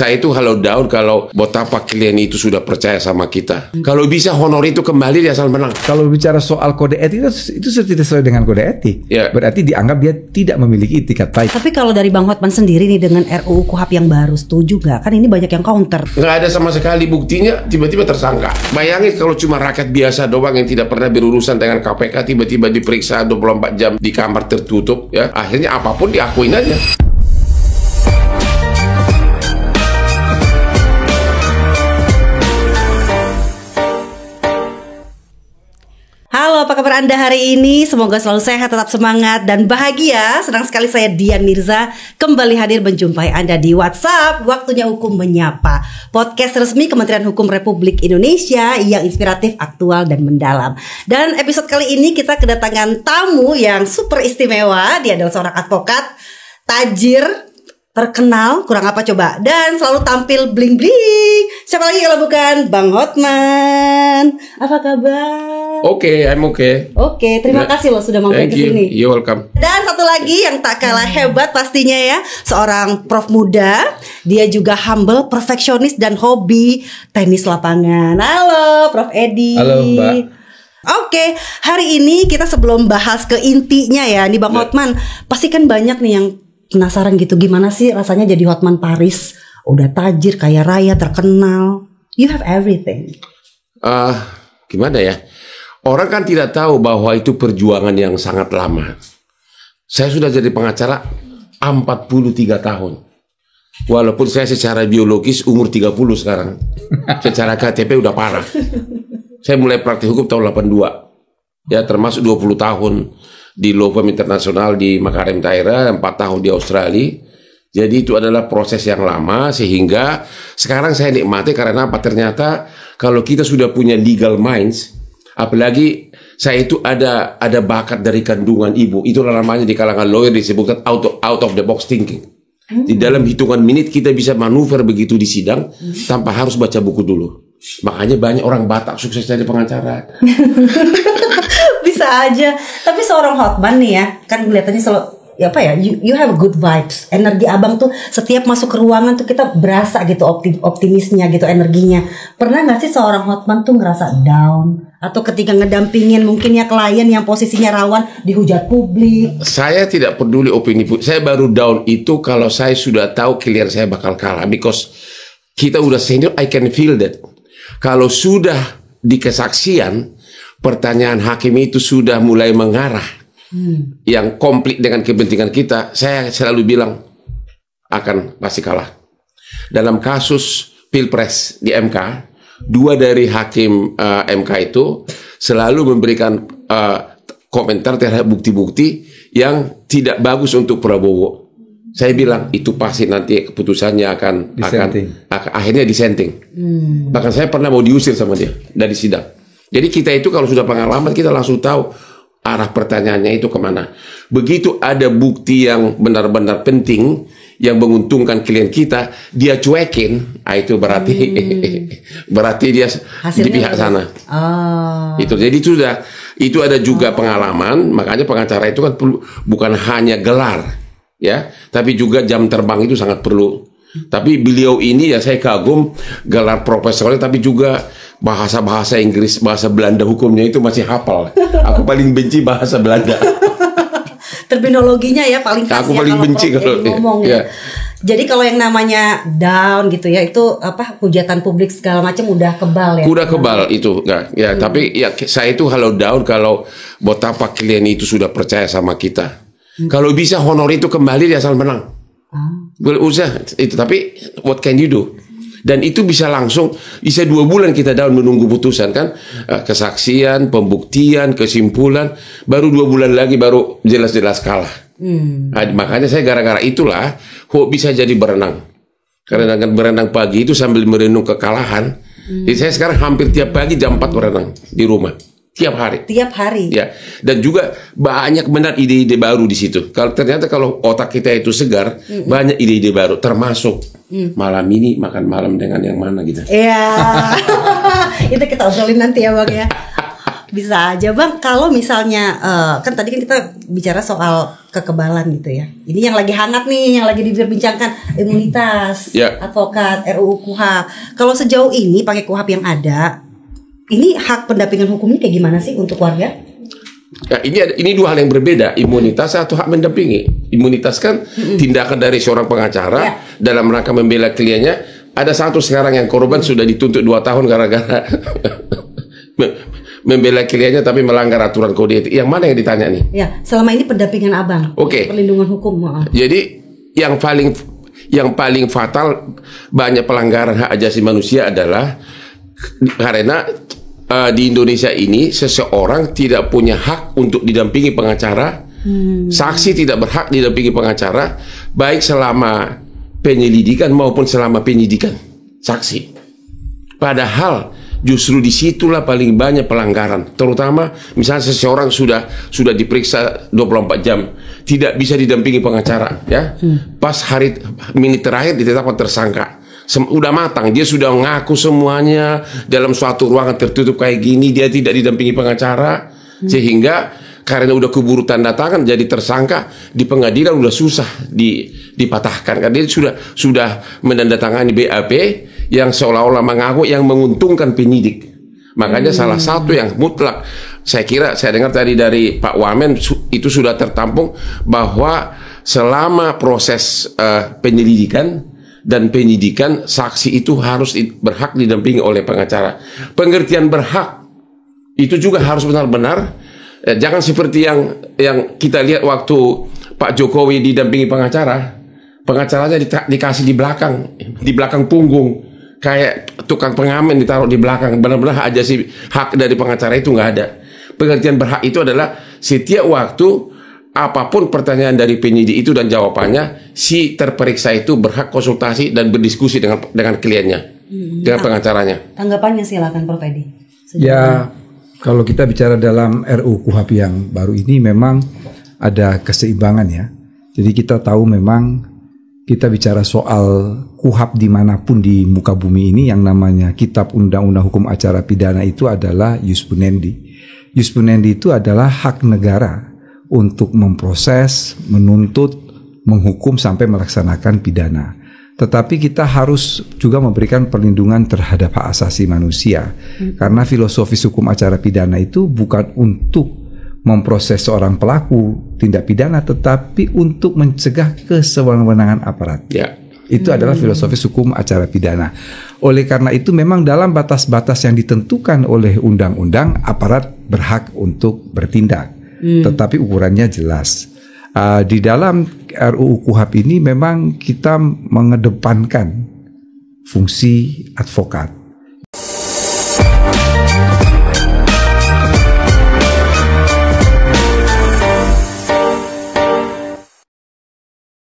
Saya itu halau daun kalau betapa klien itu sudah percaya sama kita. Kalau bisa honor itu kembali dia asal menang. Kalau bicara soal kode etik itu tidak sesuai dengan kode etik. Ya. Berarti dianggap dia tidak memiliki itikat baik. Tapi kalau dari Bang Hotman sendiri nih dengan RUU Kuhap yang baru, setuju nggak? Kan ini banyak yang counter. Nggak ada sama sekali buktinya, tiba-tiba tersangka. Bayangin kalau cuma rakyat biasa doang yang tidak pernah berurusan dengan KPK, tiba-tiba diperiksa 24 jam di kamar tertutup, ya akhirnya apapun diakuin aja. Halo, apa kabar Anda hari ini? Semoga selalu sehat, tetap semangat, dan bahagia. Senang sekali saya Dian Mirza kembali hadir menjumpai Anda di WhatsApp Waktunya Hukum Menyapa, podcast resmi Kementerian Hukum Republik Indonesia yang inspiratif, aktual, dan mendalam. Dan episode kali ini kita kedatangan tamu yang super istimewa. Dia adalah seorang advokat, tajir, terkenal, kurang apa coba, dan selalu tampil bling-bling. Siapa lagi kalau bukan Bang Hotman? Apa kabar? Oke, I'm okay. Oke, terima kasih loh sudah mampir ke sini. You're welcome. Dan satu lagi yang tak kalah hebat pastinya ya, seorang prof muda. Dia juga humble, perfeksionis, dan hobi tenis lapangan. Halo, Prof Edi. Halo, Mbak. Oke, hari ini kita sebelum bahas ke intinya ya, nih Bang Hotman, pasti kan banyak nih yang penasaran gitu, gimana sih rasanya jadi Hotman Paris? Udah tajir, kaya raya, terkenal. You have everything. Gimana ya? Orang kan tidak tahu bahwa itu perjuangan yang sangat lama. Saya sudah jadi pengacara 43 tahun. Walaupun saya secara biologis umur 30 sekarang. Secara KTP udah parah. Saya mulai praktik hukum tahun 82. Ya, termasuk 20 tahun di law firm internasional di Makarim Taira, 4 tahun di Australia. Jadi itu adalah proses yang lama, sehingga sekarang saya nikmati karena apa? Ternyata kalau kita sudah punya legal minds, apalagi saya itu ada bakat dari kandungan ibu, itulah namanya di kalangan lawyer disebutkan out of the box thinking. Di dalam hitungan menit kita bisa manuver begitu di sidang tanpa harus baca buku dulu. Makanya banyak orang Batak sukses jadi pengacara. Bisa aja. Tapi seorang Hotman nih ya, kan kelihatannya selalu you have good vibes. Energi abang tuh setiap masuk ke ruangan tuh kita berasa gitu optimisnya gitu, energinya. Pernah gak sih seorang Hotman tuh ngerasa down? Atau ketika ngedampingin mungkin ya klien yang posisinya rawan dihujat publik? Saya tidak peduli opini publik. Saya baru down itu kalau saya sudah tahu klien saya bakal kalah. Because kita udah senior, I can feel that. Kalau sudah di kesaksian, pertanyaan hakim itu sudah mulai mengarah yang konflik dengan kepentingan kita, saya selalu bilang akan pasti kalah. Dalam kasus Pilpres di MK, 2 dari hakim MK itu selalu memberikan komentar terhadap bukti-bukti yang tidak bagus untuk Prabowo. Saya bilang itu pasti nanti keputusannya akan akhirnya disenting. Bahkan saya pernah mau diusir sama dia dari sidang. Jadi kita itu kalau sudah pengalaman kita langsung tahu arah pertanyaannya itu kemana. Begitu ada bukti yang benar-benar penting yang menguntungkan klien kita, dia cuekin, itu berarti berarti dia hasilnya di pihak sana. Itu jadi itu ada juga pengalaman. Makanya pengacara itu kan bukan hanya gelar, ya, tapi juga jam terbang itu sangat perlu. Tapi beliau ini ya saya kagum, gelar profesornya, tapi juga bahasa-bahasa Inggris, bahasa Belanda hukumnya itu masih hafal. Aku paling benci bahasa Belanda. Terminologinya ya paling khas. Aku paling benci kalau ngomong ya. Jadi kalau yang namanya down gitu ya, itu apa, hujatan publik segala macam udah kebal ya. Udah kebal itu enggak. Ya, tapi ya saya itu halau down kalau betapa klien itu sudah percaya sama kita. Kalau bisa honor itu kembali dia asal menang. Usah itu, tapi what can you do? Dan itu bisa langsung, bisa 2 bulan kita down menunggu putusan kan, kesaksian, pembuktian, kesimpulan, baru 2 bulan lagi baru jelas-jelas kalah. Makanya saya gara-gara itulah kok bisa jadi berenang, karena dengan berenang pagi itu sambil merenung kekalahan. Jadi saya sekarang hampir tiap pagi jam 4 berenang di rumah. Tiap hari. Ya. Dan juga banyak benar ide-ide baru di situ. Ternyata kalau otak kita itu segar, banyak ide-ide baru. Termasuk malam ini makan malam dengan yang mana gitu. Iya. Itu kita obrolin nanti ya Bang ya. Bisa aja Bang, kalau misalnya kan tadi kan kita bicara soal kekebalan gitu ya. Ini yang lagi hangat nih, yang lagi diperbincangkan imunitas, advokat, RUU KUHP. Kalau sejauh ini pakai KUHP yang ada, ini hak pendampingan hukumnya kayak gimana sih untuk warga? Ya, ini dua hal yang berbeda, imunitas atau hak mendampingi. Imunitas kan tindakan dari seorang pengacara dalam rangka membela kliennya. Ada satu sekarang yang korban sudah dituntut 2 tahun gara-gara membela kliennya tapi melanggar aturan kode etik. Yang mana yang ditanya nih? Ya, selama ini pendampingan Abang. Perlindungan hukum. Jadi yang paling fatal banyak pelanggaran hak asasi manusia adalah karena di Indonesia ini seseorang tidak punya hak untuk didampingi pengacara. Saksi tidak berhak didampingi pengacara baik selama penyelidikan maupun selama penyidikan saksi. Padahal justru disitulah paling banyak pelanggaran, terutama misalnya seseorang sudah diperiksa 24 jam tidak bisa didampingi pengacara, ya. Pas menit terakhir ditetapkan tersangka, udah matang, dia sudah ngaku semuanya dalam suatu ruangan tertutup kayak gini, dia tidak didampingi pengacara, sehingga karena udah keburu tanda tangan jadi tersangka di pengadilan udah susah dipatahkan karena dia sudah menandatangani BAP yang seolah-olah mengaku yang menguntungkan penyidik. Makanya salah satu yang mutlak, saya dengar tadi dari Pak Wamen itu sudah tertampung bahwa selama proses penyelidikan dan penyidikan saksi itu harus berhak didampingi oleh pengacara. Pengertian berhak itu juga harus benar-benar jangan seperti yang kita lihat waktu Pak Jokowi didampingi pengacara. Pengacaranya dikasih di belakang punggung, kayak tukang pengamen ditaruh di belakang. Benar-benar hak dari pengacara itu nggak ada. Pengertian berhak itu adalah setiap waktu apapun pertanyaan dari penyidik itu dan jawabannya, si terperiksa itu berhak konsultasi dan berdiskusi dengan kliennya, dengan pengacaranya. Tanggapannya silakan Prof Edi. Ya, kalau kita bicara dalam RUU KUHP yang baru ini memang ada keseimbangan ya. Jadi kita tahu memang kita bicara soal KUHP dimanapun di muka bumi ini yang namanya Kitab Undang-Undang Hukum Acara Pidana itu adalah Ius Punendi. Ius Punendi itu adalah hak negara untuk memproses, menuntut, menghukum sampai melaksanakan pidana. Tetapi kita harus juga memberikan perlindungan terhadap hak asasi manusia. Karena filosofis hukum acara pidana itu bukan untuk memproses seorang pelaku tindak pidana, tetapi untuk mencegah kesewenang-wenangan aparat. Itu adalah filosofis hukum acara pidana. Oleh karena itu memang dalam batas-batas yang ditentukan oleh undang-undang, aparat berhak untuk bertindak. Tetapi ukurannya jelas. Di dalam RUU KUHP ini memang kita mengedepankan fungsi advokat.